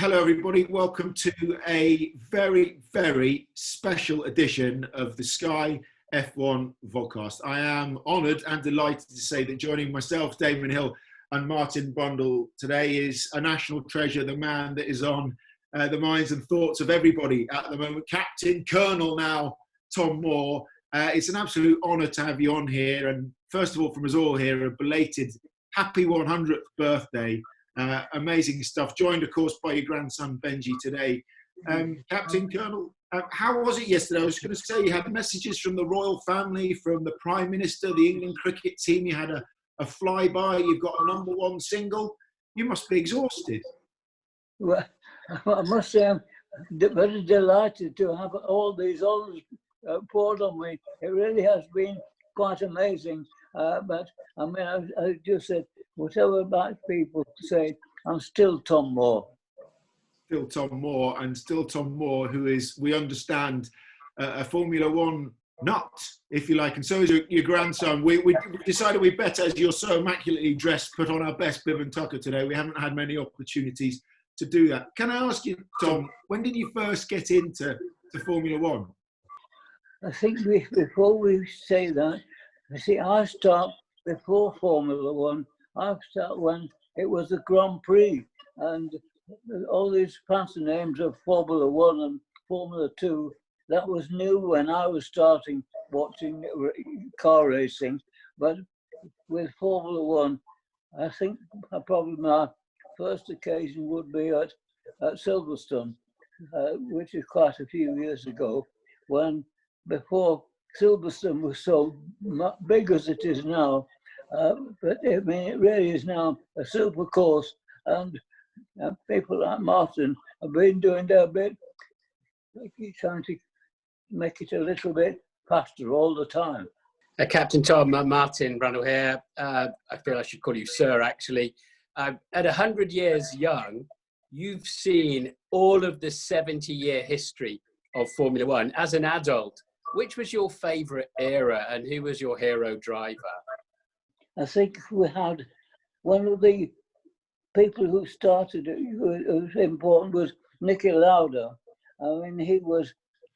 Hello, everybody. Welcome to a very, very special edition of the Sky F1 Vodcast. I am honoured and delighted to say that joining myself, Damon Hill, and Martin Brundle today is a national treasure, the man that is on the minds and thoughts of everybody at the moment, Captain Colonel now, Tom Moore. It's an absolute honour to have you on here. And first of all, from us all here, a belated happy 100th birthday. Amazing stuff. Joined, of course, by your grandson, Benji, today. Captain Colonel, how was it yesterday? I was going to say you had messages from the royal family, from the Prime Minister, the England cricket team. You had a flyby. You've got a #1 single. You must be exhausted. Well, I must say I'm very delighted to have all these honours poured on me. It really has been quite amazing. But I mean, I just said, whatever about people say, I'm still Tom Moore. Still Tom Moore, and still Tom Moore, who is, we understand, a Formula One nut, if you like, and so is your grandson. We decided we better, as you're so immaculately dressed, put on our best bib and tucker today. We haven't had many opportunities to do that. Can I ask you, Tom, when did you first get into Formula One? I think before we say that, you see, I start before Formula One. I start when it was the Grand Prix, and all these fancy names of Formula One and Formula Two. That was new when I was starting watching car racing. But with Formula One, I think probably my first occasion would be at Silverstone, which is quite a few years ago, when before Silverstone was so big as it is now. But I mean, it really is now a super course, and people like Martin have been doing their bit, trying to make it a little bit faster all the time. Captain Tom, Martin Brundle here. I feel I should call you sir, actually. At 100 years young, you've seen all of the 70-year history of Formula One. As an adult, which was your favourite era and who was your hero driver? I think we had one of the people who started it, who was important, was Niki Lauda. I mean, he was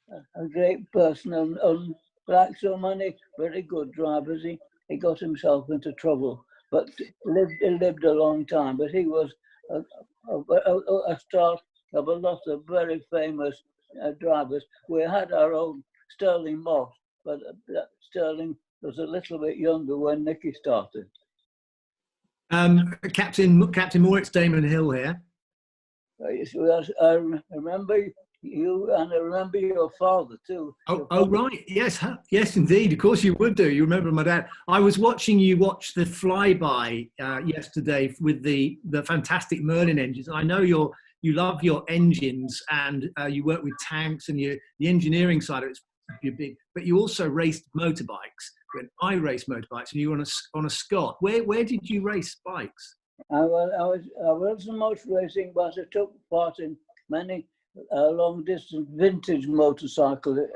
a great person, and like so many very good drivers, he got himself into trouble, but lived a long time. But he was a start of a lot of very famous drivers. We had our own Sterling Moss, but Sterling was a little bit younger when Nicky started. Captain Moore, it's Damon Hill here. I remember you, and I remember your father too. Oh, right, yes, indeed. Of course you would do. You remember my dad. I was watching you watch the flyby yesterday with the fantastic Merlin engines. I know you love your engines, and you work with tanks, and the engineering side of it's big. But you also raced motorbikes. When I raced motorbikes, and you were on a Scott. Where did you race bikes? I was in motor racing, but I took part in many long distance vintage motorcycle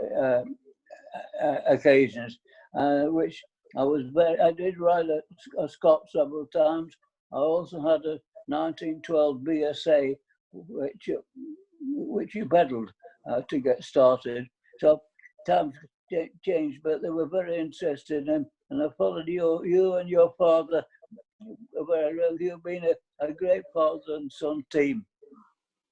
occasions, which I did ride a Scott several times. I also had a 1912 BSA, which you pedalled to get started. So times changed, but they were very interested, and I followed you and your father. You've been a great father and son team.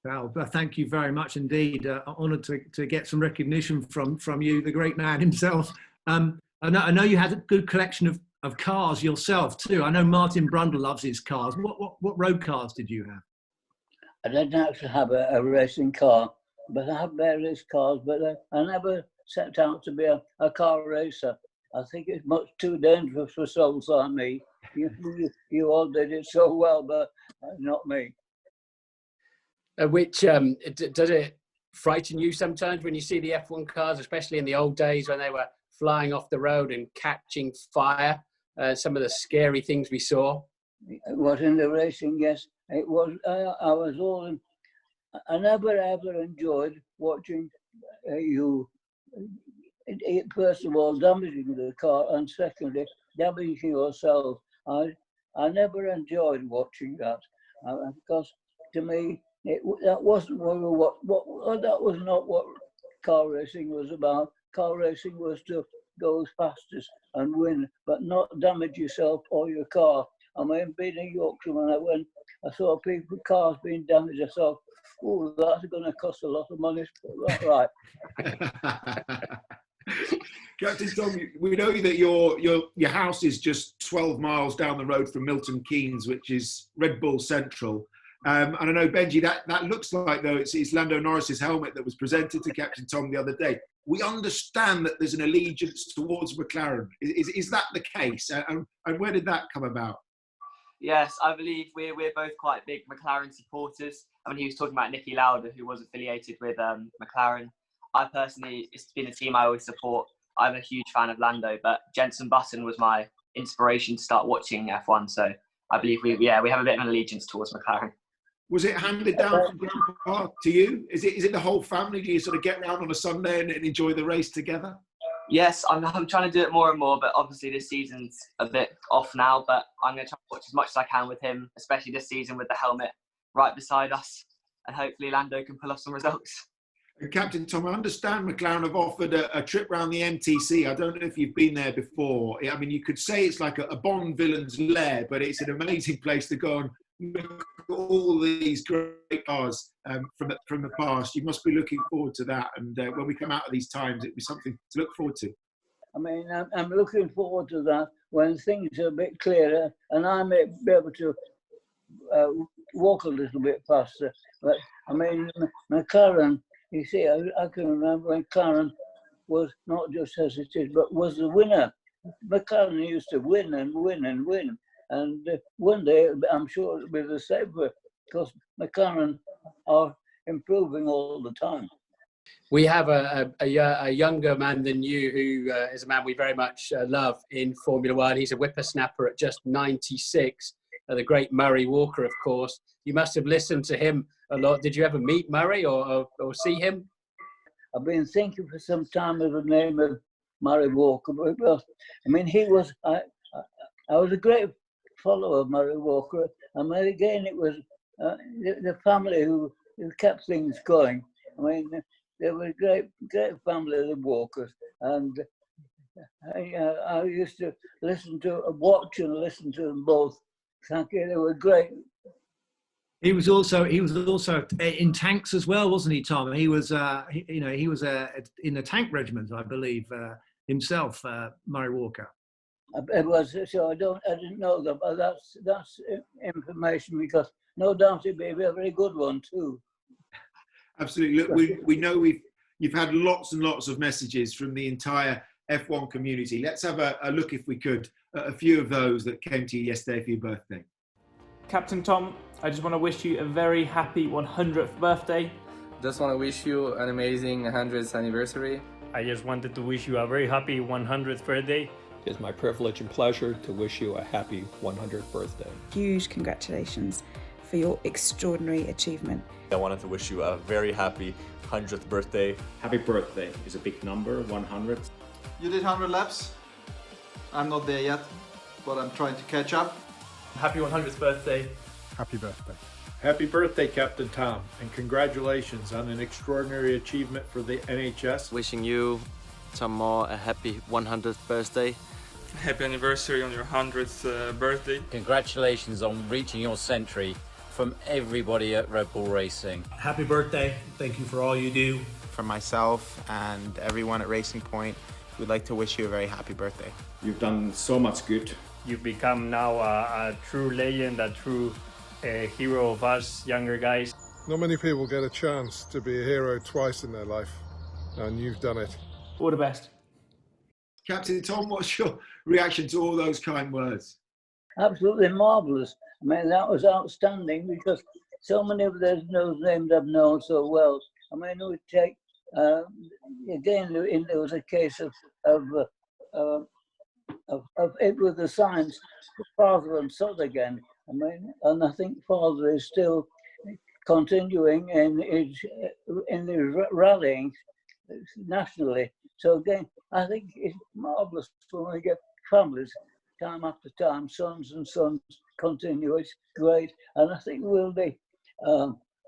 Well, thank you very much indeed. Honoured to get some recognition from you, the great man himself. I know you had a good collection of cars yourself too. I know Martin Brundle loves his cars. What road cars did you have? I didn't actually have a racing car, but I have various cars, but I never set out to be a car racer. I think it's much too dangerous for souls like me. You all did it so well, but not me. Which does it frighten you sometimes when you see the F1 cars, especially in the old days when they were flying off the road and catching fire? Some of the scary things we saw. What, in the racing? Yes, it was. I was all in. I never ever enjoyed watching you. First of all, damaging the car, and secondly, damaging yourself. I never enjoyed watching that because to me, that wasn't that was not what car racing was about. Car racing was to go as fastest and win, but not damage yourself or your car. I mean, being a Yorkshireman, when I saw cars being damaged, I thought, oh, that's going to cost a lot of money to put that right. Captain Tom, we know that your house is just 12 miles down the road from Milton Keynes, which is Red Bull Central. And I know, Benji, that looks like, though, it's Lando Norris's helmet that was presented to Captain Tom the other day. We understand that there's an allegiance towards McLaren. Is that the case? And where did that come about? Yes, I believe we're both quite big McLaren supporters. I mean, he was talking about Nicky Lauda, who was affiliated with McLaren. I personally, it's been a team I always support. I'm a huge fan of Lando, but Jenson Button was my inspiration to start watching F1. So I believe we have a bit of an allegiance towards McLaren. Was it handed down from grandpa to you? Is it the whole family? Do you sort of get around on a Sunday and enjoy the race together? Yes, I'm trying to do it more and more, but obviously this season's a bit off now, but I'm going to try to watch as much as I can with him, especially this season with the helmet right beside us, and hopefully Lando can pull off some results. Captain Tom, I understand McLaren have offered a trip around the MTC. I don't know if you've been there before. I mean, you could say it's like a Bond villain's lair, but it's an amazing place to go and look at all these great cars from the past. You must be looking forward to that. And when we come out of these times, it'll be something to look forward to. I mean, I'm looking forward to that when things are a bit clearer and I may be able to walk a little bit faster. But I mean, McLaren, you see, I can remember when McLaren was not just as it is, but was the winner. McLaren used to win and win and win. And one day, I'm sure it'll be the same, because McLaren are improving all the time. We have a younger man than you who is a man we very much love in Formula One. He's a whippersnapper at just 96. The great Murray Walker, of course. You must have listened to him a lot. Did you ever meet Murray or see him? I've been thinking for some time of the name of Murray Walker. But, I mean, I was a great follower of Murray Walker. I mean, again, it was the family who kept things going. I mean, they were a great family, the Walkers. And I used to watch and listen to them both. Thank you, they were great. He was also in tanks as well, wasn't he, Tom? He was in the tank regiment, I believe, himself, Murray Walker. It was, so I didn't know that, but that's information, because no doubt it'd be a very good one too. Absolutely. Look, we know you've had lots and lots of messages from the entire F1 community. Let's have a look, if we could, at a few of those that came to you yesterday for your birthday. Captain Tom, I just want to wish you a very happy 100th birthday. Just want to wish you an amazing 100th anniversary. I just wanted to wish you a very happy 100th birthday. It's my privilege and pleasure to wish you a happy 100th birthday. Huge congratulations for your extraordinary achievement. I wanted to wish you a very happy 100th birthday. Happy birthday is a big number, 100. You did 100 laps. I'm not there yet, but I'm trying to catch up. Happy 100th birthday. Happy birthday. Happy birthday, Captain Tom, and congratulations on an extraordinary achievement for the NHS. Wishing you, Tom Moore, a happy 100th birthday. Happy anniversary on your 100th birthday. Congratulations on reaching your century from everybody at Red Bull Racing. Happy birthday. Thank you for all you do. From myself and everyone at Racing Point, we'd like to wish you a very happy birthday. You've done so much good. You've become now a true legend, a true hero of us younger guys. Not many people get a chance to be a hero twice in their life, and you've done it. All the best. Captain Tom, what's your reaction to all those kind words? Absolutely marvellous. I mean, that was outstanding, because so many of those names I've known so well. I mean, it would take, again, there was a case of it with the science, father and son again. I mean, and I think father is still continuing in his rallying nationally. So again, I think it's marvellous when we get families time after time, sons and sons continue. It's great, and I think we'll be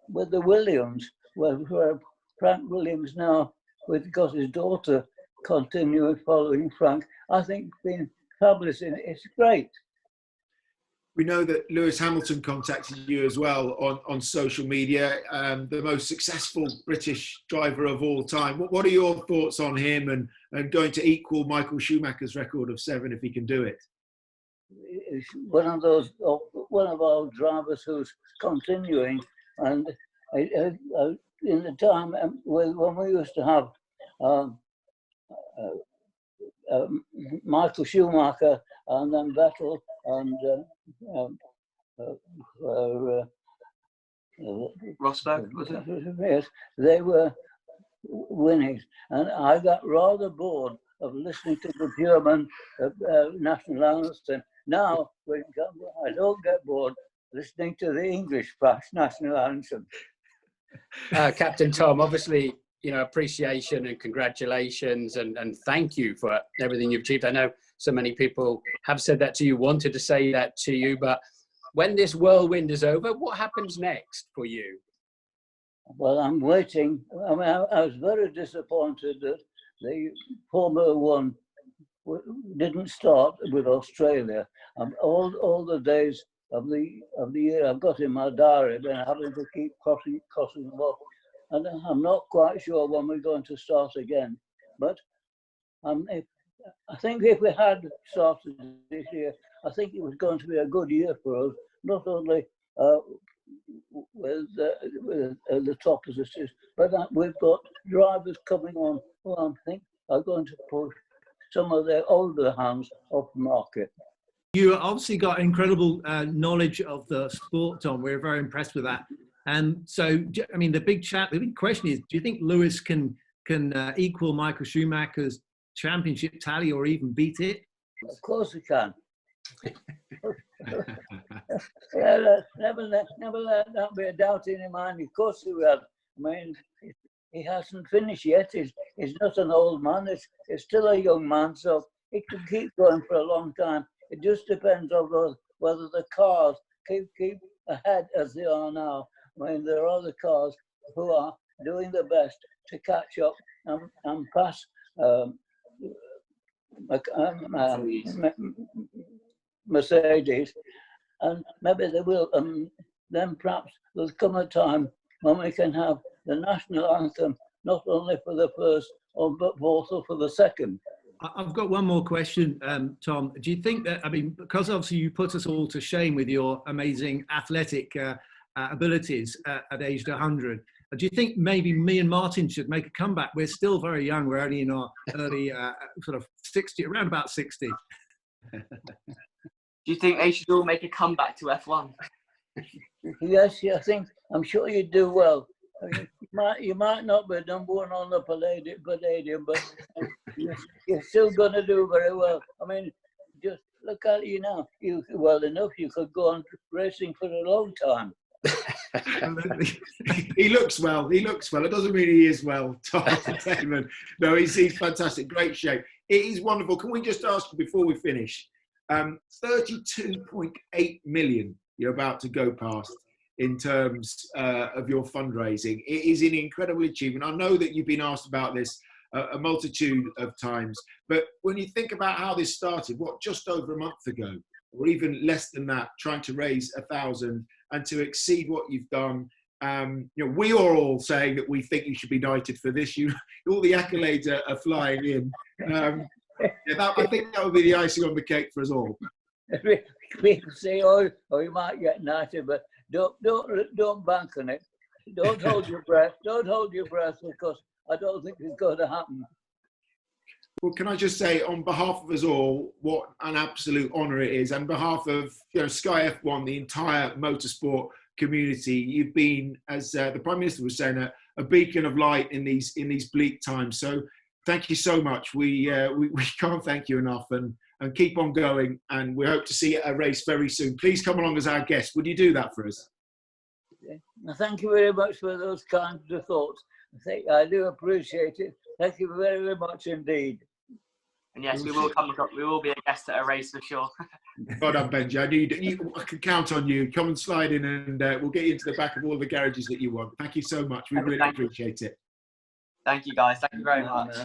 with the Williams, where Frank Williams now, because his daughter continued following Frank, I think being fabulous in it. It's great. We know that Lewis Hamilton contacted you as well on social media, the most successful British driver of all time. What are your thoughts on him and going to equal Michael Schumacher's record of 7 if he can do it? It's one of our drivers who's continuing, and in the time when we used to have Michael Schumacher and then Vettel and Rosberg, was it? Yes, they were winning, and I got rather bored of listening to the German national anthem. Now, I don't get bored listening to the English national anthem. Captain Tom, obviously, appreciation and congratulations and thank you for everything you've achieved. I know so many people have said that to you, wanted to say that to you, but when this whirlwind is over, what happens next for you? Well, I'm waiting. I mean, I was very disappointed that the Formula One didn't start with Australia. All the days of the year I've got in my diary, been having to keep crossing them off. And I'm not quite sure when we're going to start again. But I think if we had started this year, I think it was going to be a good year for us, not only with the top positions, but we've got drivers coming on who I think are going to push some of their older hands off the market. You obviously got incredible knowledge of the sport, Tom. We're very impressed with that. And so, I mean, the big question is, do you think Lewis can equal Michael Schumacher's championship tally or even beat it? Of course he can. Yeah, never let that be a doubt in your mind. Of course he will. I mean, he hasn't finished yet. He's not an old man. He's still a young man, so he can keep going for a long time. It just depends on whether the cars keep ahead as they are now. I mean, there are other cars who are doing their best to catch up and pass Mercedes, and maybe they will. Then perhaps there'll come a time when we can have the national anthem not only for the first, but also for the second. I've got one more question, Tom. Do you think that, I mean, because obviously you put us all to shame with your amazing athletic abilities at age 100, do you think maybe me and Martin should make a comeback? We're still very young. We're only in our early sort of 60, around about 60. Do you think they should all make a comeback to F1? Yes, I think, I'm sure you'd do well. You might not be number one on the palladium, but you're still going to do very well. I mean, just look at you now. Well enough, you could go on racing for a long time. He looks well. He looks well. It doesn't mean he is well, Tom. Damon. No, he's fantastic. Great shape. It is wonderful. Can we just ask you before we finish? 32.8 million you're about to go past in terms of your fundraising. It is an incredible achievement. I know that you've been asked about this a multitude of times, but when you think about how this started, just over a month ago, or even less than that, trying to raise 1,000 and to exceed what you've done. We are all saying that we think you should be knighted for this. All the accolades are flying in. I think that would be the icing on the cake for us all. People say, "Oh, you might get knighted," but don't bank on it. Don't hold your breath. Don't hold your breath, because I don't think it's going to happen. Well, can I just say, on behalf of us all, what an absolute honour it is. On behalf of Sky F1, the entire motorsport community, you've been, as the Prime Minister was saying, a beacon of light in these bleak times. So thank you so much. We can't thank you enough, and keep on going. And we hope to see a race very soon. Please come along as our guest. Would you do that for us? Thank you very much for those kind of thoughts. I do appreciate it. Thank you very, very much indeed. And yes, we will be a guest at a race for sure. Well done, Benji. I can count on you. Come and slide in, and we'll get you into the back of all the garages that you want. Thank you so much. We really appreciate it. Thank you, guys. Thank you very much.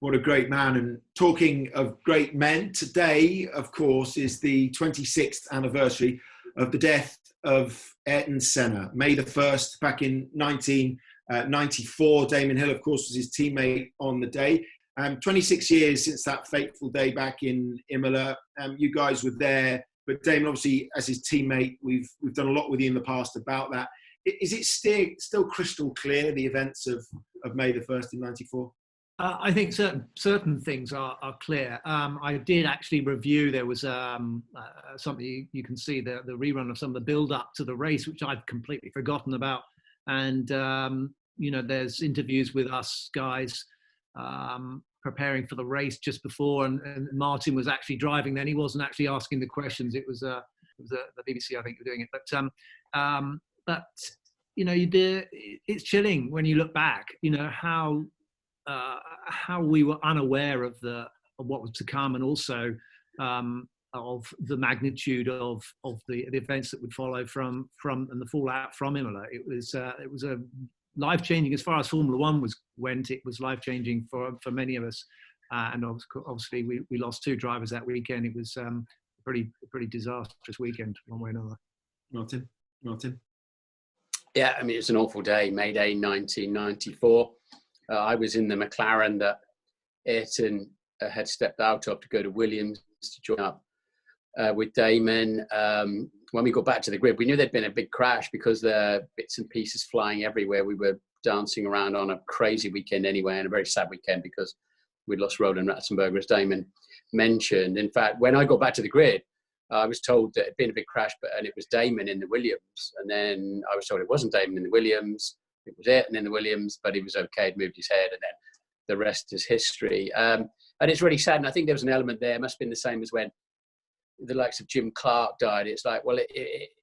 What a great man. And talking of great men, today, of course, is the 26th anniversary of the death of Ayrton Senna. May the 1st, back in 1994. Damon Hill, of course, was his teammate on the day. 26 years since that fateful day back in Imola. You guys were there, but Damon, obviously, as his teammate, we've done a lot with you in the past about that. Is it still crystal clear, the events of May the 1st in 94? I think certain things are clear. I did actually review, there was something you can see, the rerun of some of the build-up to the race, which I'd completely forgotten about. And, there's interviews with us guys preparing for the race just before, and Martin was actually driving then. He wasn't actually asking the questions. It was the BBC, I think, were doing it. But it's chilling when you look back, how we were unaware of what was to come, and also of the magnitude of the events that would follow from and the fallout from Imola. It was a life-changing, as far as Formula One went. It was life-changing for many of us, and obviously we lost 2 drivers that weekend. It was a pretty disastrous weekend, one way or another. Martin. Yeah, I mean, it's an awful day. May Day 1994. I was in the McLaren that Ayrton had stepped out of to go to Williams to join up with Damon. When we got back to the grid, we knew there'd been a big crash because there were bits and pieces flying everywhere. We were dancing around on a crazy weekend anyway, and a very sad weekend because we'd lost Roland Ratzenberger, as Damon mentioned. In fact, when I got back to the grid, I was told that it'd been a big crash, and it was Damon in the Williams. And then I was told it wasn't Damon in the Williams. It was Ayrton in the Williams, but he was okay, he'd moved his head, and then the rest is history. And it's really sad, and I think there was an element there. It must have been the same as when the likes of Jim Clark died. It's like, well,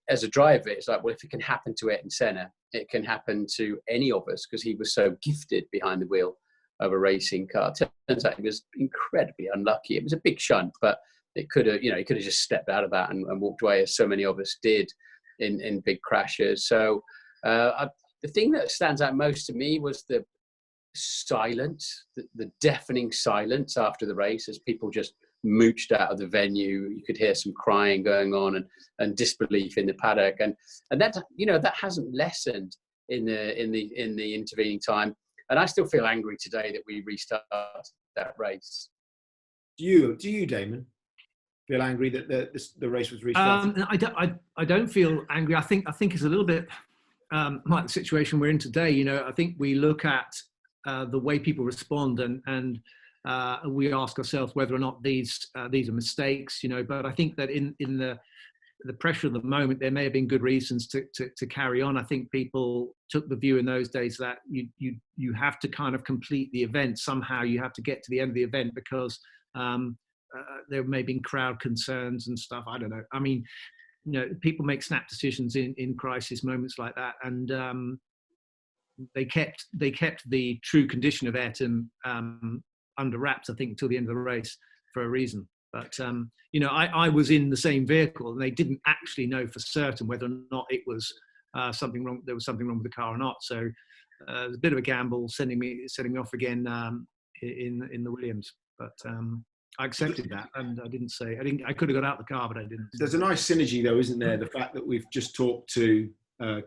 as a driver, it's like, well, if it can happen to Ayrton Senna, it can happen to any of us, because he was so gifted behind the wheel of a racing car. Turns out he was incredibly unlucky. It was a big shunt, but it could have, he could have just stepped out of that and walked away, as so many of us did in big crashes. So the thing that stands out most to me was the silence, the deafening silence after the race, as people just mooched out of the venue. You could hear some crying going on and disbelief in the paddock, and that that hasn't lessened in the intervening time. And I still feel angry today that we restarted that race. Do you, Damon, feel angry that the race was restarted? I don't feel angry. I think it's a little bit like the situation we're in today. I think we look at the way people respond, and we ask ourselves whether or not these are mistakes. But I think that in the pressure of the moment, there may have been good reasons to carry on. I think people took the view in those days that you have to kind of complete the event somehow. You have to get to the end of the event because there may have been crowd concerns and stuff. I don't know. I mean, people make snap decisions in crisis moments like that, and they kept the true condition of Ayrton under wraps, I think, until the end of the race for a reason. But I was in the same vehicle, and they didn't actually know for certain whether or not it was something wrong. There was something wrong with the car or not. So it was a bit of a gamble setting me off again in the Williams. But I accepted that, and I could have got out the car, but I didn't. There's a nice synergy, though, isn't there? The fact that we've just talked to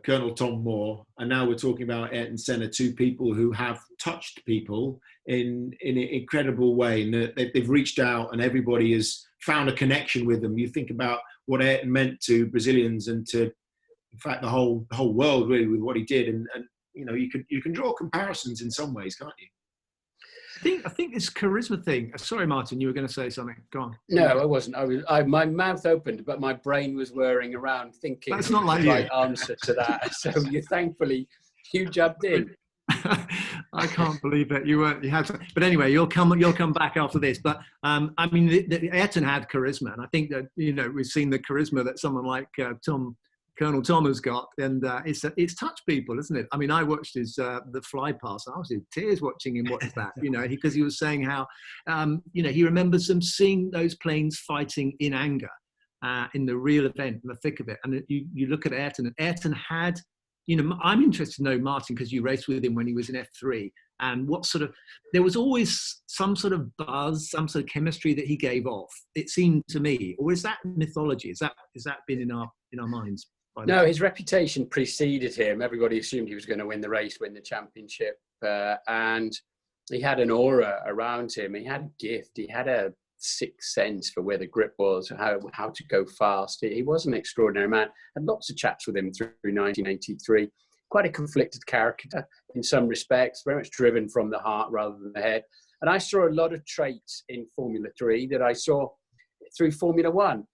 Colonel Tom Moore, and now we're talking about Ayrton Senna, 2 people who have touched people in an incredible way, and they've reached out, and everybody has found a connection with them. You think about what Ayrton meant to Brazilians and to, in fact, the whole world, really, with what he did, and you can draw comparisons in some ways, can't you? I think this charisma thing. Sorry, Martin, you were going to say something. Go on. No, I wasn't. My mouth opened, but my brain was whirring around thinking. That's not like the right you. answer to that. So thankfully you jumped in. I can't believe that you had. But anyway, you'll come back after this. But I mean, Ayrton had charisma, and I think that we've seen the charisma that someone like Tom Colonel Tom has got, and it's touched people, isn't it? I mean, I watched his the fly pass. I was in tears watching him watch that, because he was saying how, he remembers them seeing those planes fighting in anger in the real event, in the thick of it. And you look at Ayrton, and Ayrton had, I'm interested to know, Martin, because you raced with him when he was in F3, and there was always some sort of buzz, some sort of chemistry that he gave off, it seemed to me. Or is that mythology? Is that been in our minds? No, his reputation preceded him. Everybody assumed he was going to win the race, win the championship. And he had an aura around him. He had a gift. He had a sixth sense for where the grip was, how to go fast. He was an extraordinary man. I had lots of chats with him through 1983. Quite a conflicted character in some respects, very much driven from the heart rather than the head. And I saw a lot of traits in Formula 3 that I saw through Formula 1.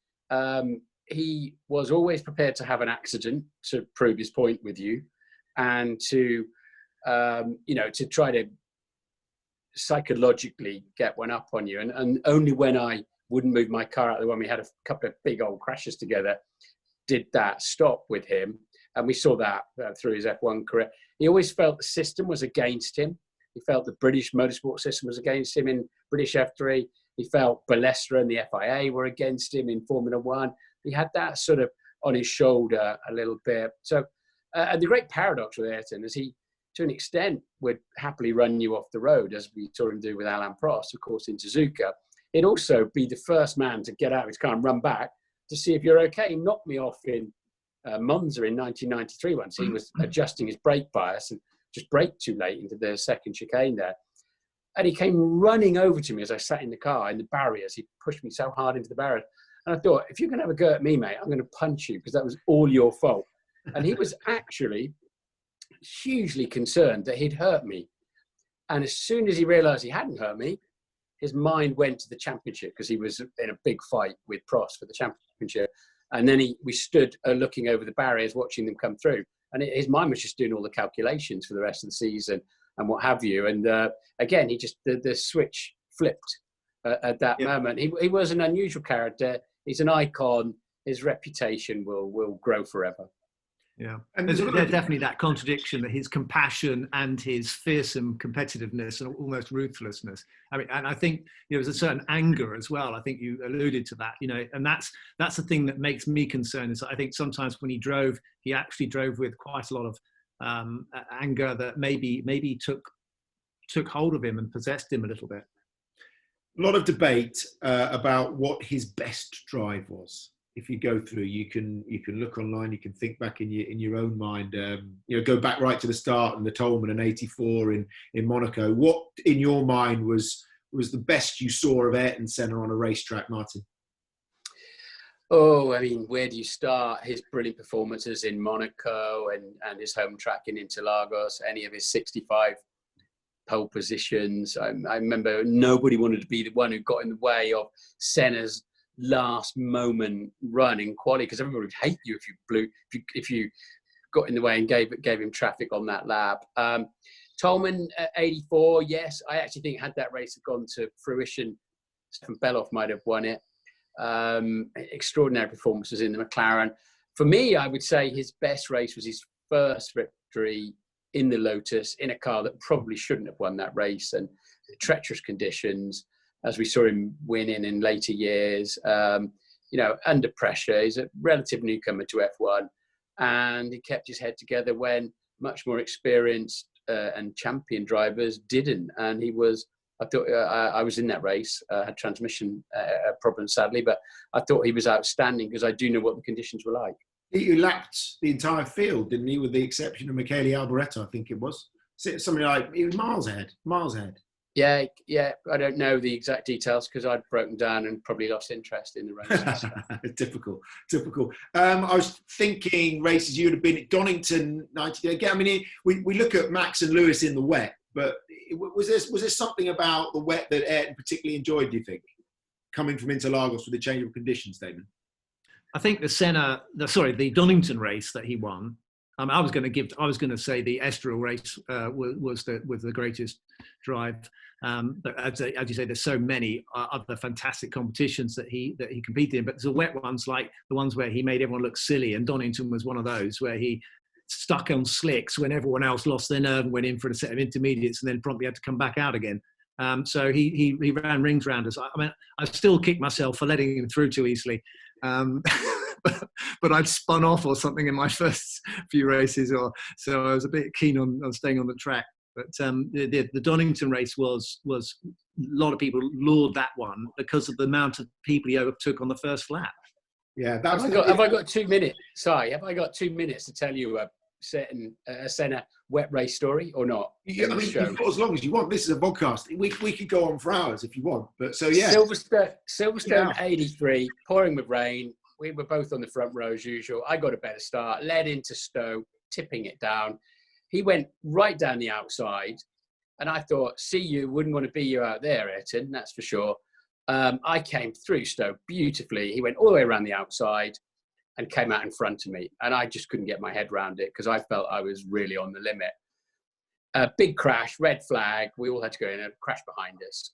He was always prepared to have an accident to prove his point with you, and to try to psychologically get one up on you. And only when I wouldn't move my car out of the way, we had a couple of big old crashes together, did that stop with him. And we saw that through his F1 career. He always felt the system was against him. He felt the British motorsport system was against him in British F3. He felt Balestra and the FIA were against him in Formula 1. He had that sort of on his shoulder a little bit. So, and the great paradox with Ayrton is he, to an extent, would happily run you off the road, as we saw him do with Alain Prost, of course, in Suzuka. He'd also be the first man to get out of his car and run back to see if you're okay. He knocked me off in Monza in 1993 once. He was adjusting his brake bias and just braked too late into the second chicane there. And he came running over to me as I sat in the car in the barriers. He pushed me so hard into the barriers. And I thought, if you're going to have a go at me, mate, I'm going to punch you because that was all your fault. And he was actually hugely concerned that he'd hurt me. And as soon as he realised he hadn't hurt me, his mind went to the championship because he was in a big fight with Prost for the championship. And then we stood looking over the barriers, watching them come through. And his mind was just doing all the calculations for the rest of the season and what have you. And again, he just, the switch flipped at that moment. He was an unusual character. He's an icon. His reputation will grow forever. Yeah, and there's definitely that contradiction, that his compassion and his fearsome competitiveness and almost ruthlessness. I mean, and I think there's a certain anger as well. I think you alluded to that, and that's the thing that makes me concerned. Is I think sometimes when he actually drove with quite a lot of anger that maybe took hold of him and possessed him a little bit. A lot of debate about what his best drive was. If you go through, you can look online, you can think back in your own mind, go back right to the start and the Tolman in '84 in Monaco. What in your mind was the best you saw of Ayrton Senna on a racetrack, Martin? Oh, I mean, where do you start? His brilliant performances in Monaco and his home track in Interlagos, any of his 65 pole positions. I remember nobody wanted to be the one who got in the way of Senna's last moment run in quali, because everybody would hate you if you got in the way and gave him traffic on that lap. Tolman 84, yes, I actually think had that race gone to fruition, Stefan Beloff might have won it. Extraordinary performances in the McLaren. For me, I would say his best race was his first victory in the Lotus in a car that probably shouldn't have won that race, and treacherous conditions, as we saw him winning in later years, under pressure. He's a relative newcomer to F1, and he kept his head together when much more experienced and champion drivers didn't. And he was, I thought, I was in that race, had transmission problems, sadly, but I thought he was outstanding because I do know what the conditions were like. He lapped the entire field, didn't he, with the exception of Michele Alboreto, I think it was. Something like, he was miles ahead. Yeah, I don't know the exact details because I'd broken down and probably lost interest in the races. Typical. I was thinking races you would have been at Donington 90. Again, I mean, we look at Max and Lewis in the wet, but was there something about the wet that Ayrton particularly enjoyed, do you think, coming from Interlagos with the change of conditions, Damon? I think the Donington race that he won, I was going to say the Estoril race was the greatest drive. But as you say, there's so many other fantastic competitions that he competed in. But there's the wet ones, like the ones where he made everyone look silly, and Donington was one of those where he stuck on slicks when everyone else lost their nerve and went in for a set of intermediates, and then promptly had to come back out again. So he ran rings round us. I mean, I still kick myself for letting him through too easily. But I'd spun off or something in my first few races, so I was a bit keen on staying on the track. But the Donington race was a lot of people laud that one because of the amount of people he overtook on the first lap. Yeah, have I got 2 minutes? Sorry, have I got 2 minutes to tell you a Senna wet race story or not? Yeah, I mean, you've got as long as you want. This is a podcast. We could go on for hours if you want. But so yeah, Silverstone 83, pouring with rain. We were both on the front row as usual. I got a better start, led into Stowe, tipping it down. He went right down the outside, and I thought, see you, wouldn't want to be you out there, Ayrton, that's for sure. I came through Stowe beautifully. He went all the way around the outside and came out in front of me, and I just couldn't get my head around it because I felt I was really on the limit. Big crash, red flag. We all had to go in and crash behind us.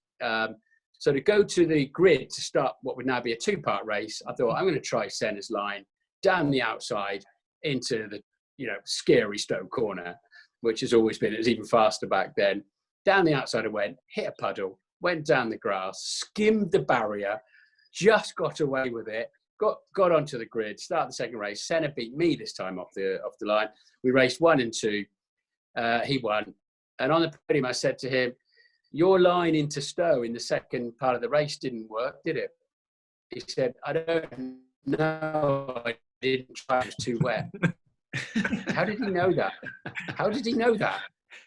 So to go to the grid to start what would now be a 2-part race, I thought I'm going to try Senna's line down the outside into the scary Stowe corner, which has always been. It was even faster back then. Down the outside I went, hit a puddle, went down the grass, skimmed the barrier, just got away with it. Got onto the grid, started the second race. Senna beat me this time off the line. We raced 1 and 2. He won. And on the podium, I said to him, your line into Stowe in the second part of the race didn't work, did it? He said, I don't know. I didn't try. It was too wet. How did he know that?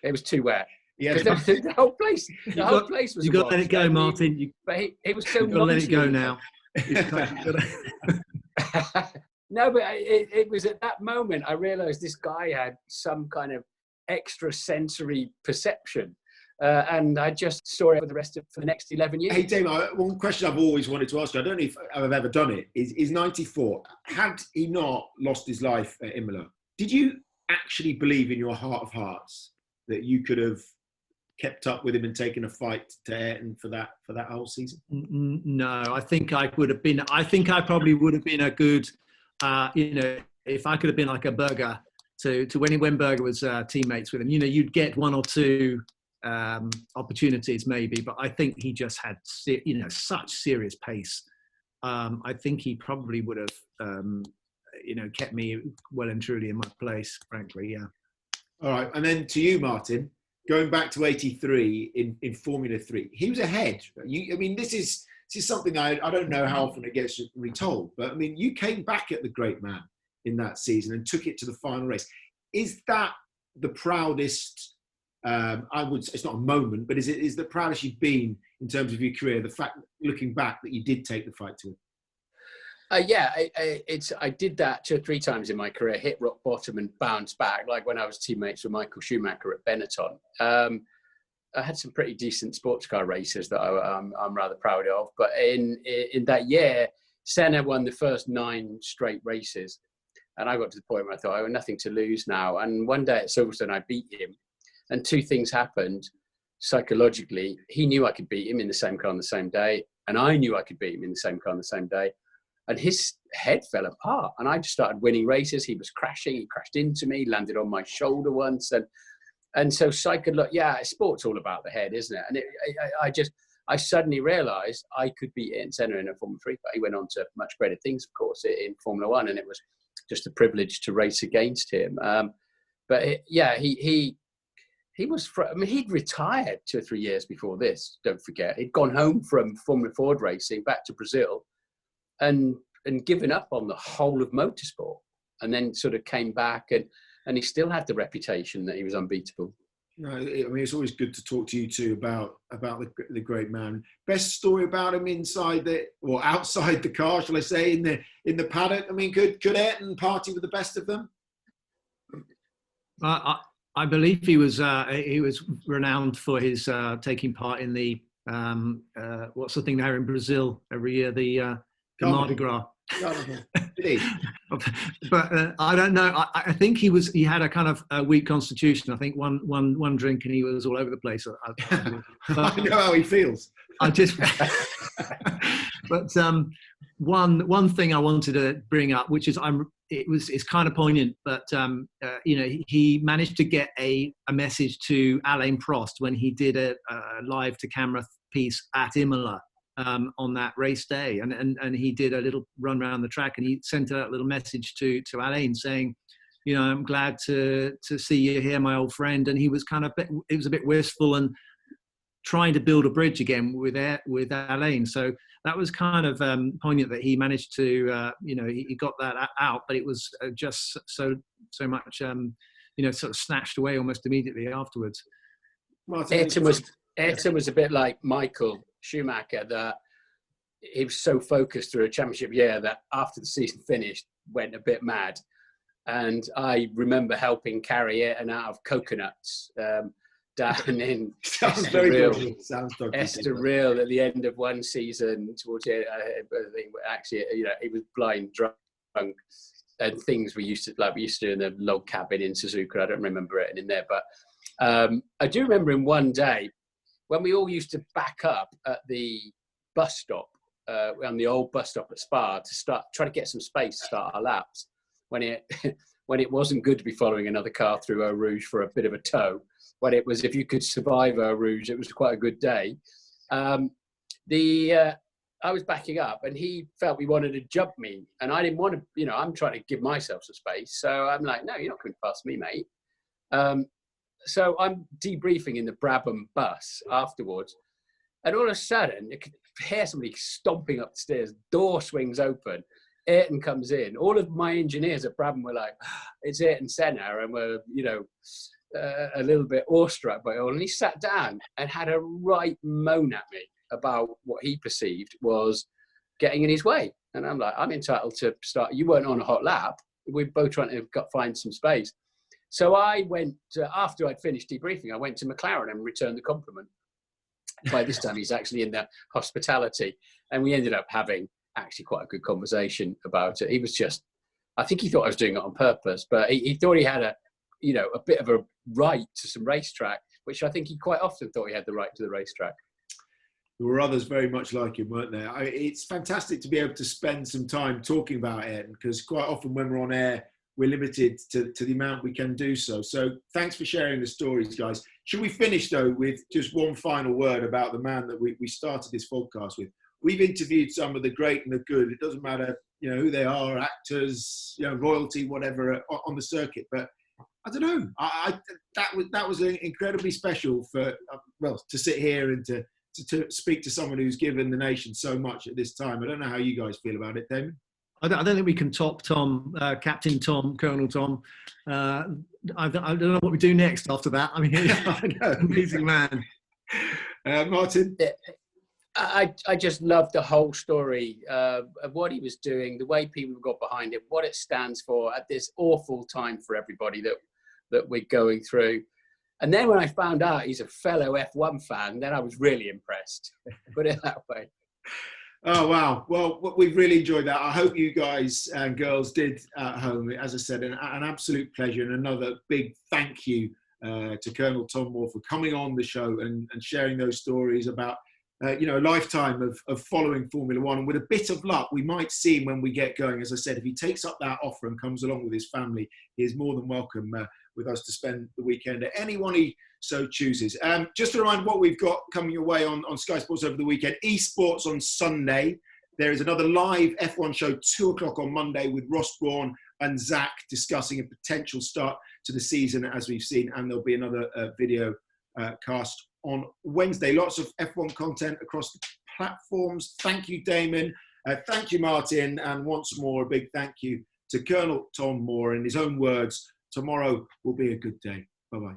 It was too wet. Yeah, the whole place was. You got to let it go, Martin. But it was so. You've got to let it go now. No, but it was at that moment I realised this guy had some kind of extrasensory perception, and I just saw it for the next 11 years. Hey, Damon, one question I've always wanted to ask you, I don't know if I've ever done it, is 94. Had he not lost his life at Imola, did you actually believe in your heart of hearts that you could have kept up with him and taken a fight to Ayrton for that whole season? No, I think I would have been. I think I probably would have been a good, if I could have been like a Berger to when Berger was teammates with him. You'd get 1 or 2 opportunities maybe, but I think he just had such serious pace. I think he probably would have kept me well and truly in my place, frankly. Yeah. All right, and then to you, Martin. Going back to 83 in Formula 3, he was ahead. This is something I don't know how often it gets retold, but I mean, you came back at the great man in that season and took it to the final race. Is that the proudest? It's not a moment, but is the proudest you've been in terms of your career? The fact, looking back, that you did take the fight to him. I did that 2 or 3 times in my career, hit rock bottom and bounce back, like when I was teammates with Michael Schumacher at Benetton. I had some pretty decent sports car races that I'm rather proud of. But in that year, Senna won the first 9 straight races. And I got to the point where I thought, I have nothing to lose now. And one day at Silverstone, I beat him. And 2 things happened psychologically. He knew I could beat him in the same car on the same day. And I knew I could beat him in the same car on the same day. And his head fell apart, and I just started winning races. He was crashing. He crashed into me, landed on my shoulder once, and so sport's all about the head, isn't it? And I suddenly realised I could beat Ayrton Senna in a Formula 3. But he went on to much greater things, of course, in Formula 1, and it was just a privilege to race against him. He was. He'd retired 2 or 3 years before this. Don't forget, he'd gone home from Formula Ford racing back to Brazil. And given up on the whole of motorsport, and then sort of came back, and he still had the reputation that he was unbeatable. No, it's always good to talk to you too about the great man. Best story about him inside or outside the car, shall I say, in the paddock? I mean, could Ayrton party with the best of them? I believe he was renowned for his taking part in the what's the thing there in Brazil every year, the Mardi Gras But I don't know. I think he had a kind of a weak constitution. I think one drink and he was all over the place. I know how he feels. But one thing I wanted to bring up, which is it's kind of poignant, but he managed to get a message to Alain Prost when he did a live to camera piece at Imola on that race day, and he did a little run around the track, and he sent a little message to Alain saying, I'm glad to see you here, my old friend. And he was it was a bit wistful and trying to build a bridge again with Alain. So that was kind of poignant that he managed to, he got that out, but it was just so much, sort of snatched away almost immediately afterwards. Ayrton was a bit like Michael Schumacher, that he was so focused through a championship year that after the season finished, went a bit mad. And I remember helping carry Ayrton out of coconuts down in Estoril at the end of one season. Towards it, actually, he was blind, drunk, and things we used to do in the log cabin in Suzuka. I don't remember it in there, but I do remember in one day when we all used to back up at the bus stop, on the old bus stop at Spa, to try to get some space to start our laps. When it wasn't good to be following another car through Eau Rouge for a bit of a tow. When it was, if you could survive Eau Rouge, it was quite a good day. I was backing up, and he felt he wanted to jump me, and I didn't want to. I'm trying to give myself some space, so I'm like, no, you're not coming past me, mate. So I'm debriefing in the Brabham bus afterwards, and all of a sudden, you could hear somebody stomping up the stairs. Door swings open. Ayrton comes in. All of my engineers at Brabham were like, "It's Ayrton Senna," and we're, a little bit awestruck by it all. And he sat down and had a right moan at me about what he perceived was getting in his way. And I'm like, I'm entitled to start. You weren't on a hot lap. We're both trying to find some space. So I went, after I'd finished debriefing, I went to McLaren and returned the compliment. By this time, he's actually in the hospitality. And we ended up having actually quite a good conversation about it. He was just, I think he thought I was doing it on purpose, but he thought he had a bit of a right to some racetrack, which I think he quite often thought he had the right to the racetrack. There were others very much like him, weren't there? It's fantastic to be able to spend some time talking about Ayrton, because quite often when we're on air, we're limited to the amount we can do so. So thanks for sharing the stories, guys. Should we finish, though, with just one final word about the man that we started this podcast with? We've interviewed some of the great and the good. It doesn't matter, who they are, actors, royalty, whatever, on the circuit. But I don't know. That was incredibly special to sit here and to speak to someone who's given the nation so much at this time. I don't know how you guys feel about it, Damon. I don't think we can top Tom, Captain Tom, Colonel Tom. I don't know what we do next after that. I mean, he's an amazing man. Martin? I just love the whole story of what he was doing, the way people got behind it, what it stands for at this awful time for everybody that we're going through. And then when I found out he's a fellow F1 fan, then I was really impressed. Put it that way. Oh, wow. Well, we've really enjoyed that. I hope you guys and girls did at home. As I said, an absolute pleasure, and another big thank you to Colonel Tom Moore for coming on the show and sharing those stories about a lifetime of following Formula One. And with a bit of luck, we might see him when we get going. As I said, if he takes up that offer and comes along with his family, he is more than welcome with us to spend the weekend at anyone he so chooses. Just to remind what we've got coming your way on Sky Sports over the weekend. Esports on Sunday. There is another live F1 show, 2:00 on Monday, with Ross Brawn and Zach discussing a potential start to the season, as we've seen. And there'll be another video cast on Wednesday. Lots of F1 content across the platforms. Thank you, Damon. Thank you, Martin. And once more, a big thank you to Colonel Tom Moore. In his own words, tomorrow will be a good day. Bye-bye.